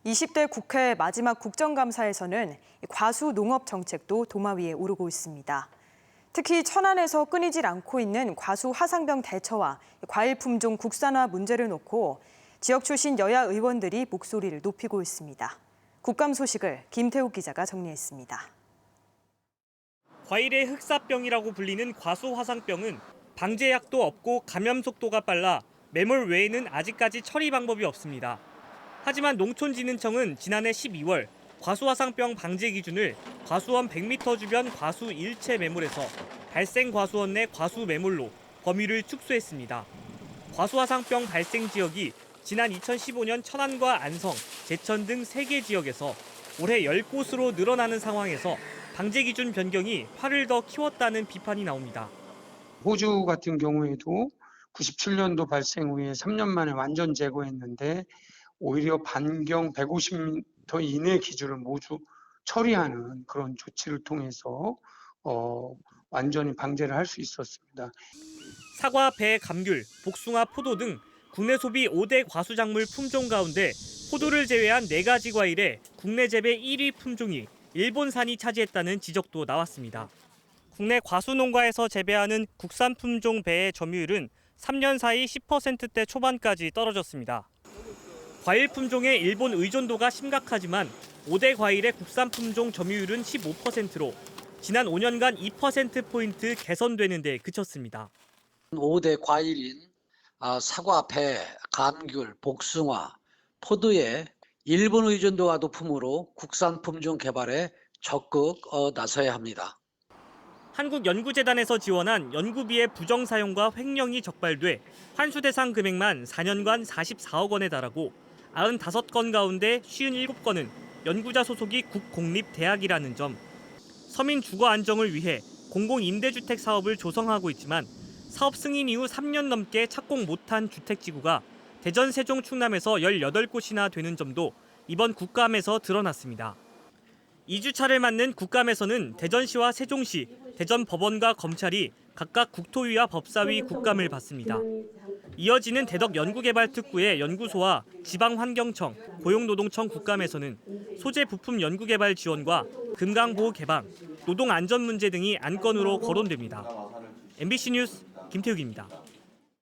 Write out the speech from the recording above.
20대 국회 마지막 국정감사에서는 과수 농업 정책도 도마 위에 오르고 있습니다. 특히 천안에서 끊이질 않고 있는 과수 화상병 대처와 과일 품종 국산화 문제를 놓고 지역 출신 여야 의원들이 목소리를 높이고 있습니다. 국감 소식을 김태욱 기자가 정리했습니다. 과일의 흑사병이라고 불리는 과수 화상병은 방제약도 없고 감염 속도가 빨라 매몰 외에는 아직까지 처리 방법이 없습니다. 하지만 농촌진흥청은 지난해 12월 과수화상병 방제 기준을 과수원 100m 주변 과수 일체 매몰에서 발생 과수원 내 과수 매몰로 범위를 축소했습니다. 과수화상병 발생 지역이 지난 2015년 천안과 안성, 제천 등 3개 지역에서 올해 10곳으로 늘어나는 상황에서 방제 기준 변경이 화를 더 키웠다는 비판이 나옵니다. 호주 같은 경우에도 97년도 발생 후에 3년 만에 완전 제거했는데 오히려 반경 150m 이내 기준을 모두 처리하는 그런 조치를 통해서 완전히 방제를 할 수 있었습니다. 사과, 배, 감귤, 복숭아, 포도 등 국내 소비 5대 과수작물 품종 가운데 포도를 제외한 4가지 과일의 국내 재배 1위 품종이 일본산이 차지했다는 지적도 나왔습니다. 국내 과수농가에서 재배하는 국산 품종 배의 점유율은 3년 사이 10%대 초반까지 떨어졌습니다. 과일 품종의 일본 의존도가 심각하지만 5대 과일의 국산 품종 점유율은 15%로 지난 5년간 2%포인트 개선되는 데 그쳤습니다. 5대 과일인 사과, 배, 감귤, 복숭아, 포도의 일본 의존도가 높으므로 국산 품종 개발에 적극 나서야 합니다. 한국연구재단에서 지원한 연구비의 부정 사용과 횡령이 적발돼 환수 대상 금액만 4년간 44억 원에 달하고 95건 가운데 57건은 연구자 소속이 국공립대학이라는 점, 서민 주거 안정을 위해 공공임대주택 사업을 조성하고 있지만 사업 승인 이후 3년 넘게 착공 못한 주택지구가 대전, 세종, 충남에서 18곳이나 되는 점도 이번 국감에서 드러났습니다. 2주차를 맞는 국감에서는 대전시와 세종시, 대전법원과 검찰이 각각 국토위와 법사위 국감을 받습니다. 이어지는 대덕 연구개발특구의 연구소와 지방환경청, 고용노동청 국감에서는 소재 부품 연구개발 지원과 금강보호 개방, 노동안전 문제 등이 안건으로 거론됩니다. MBC 뉴스 김태욱입니다.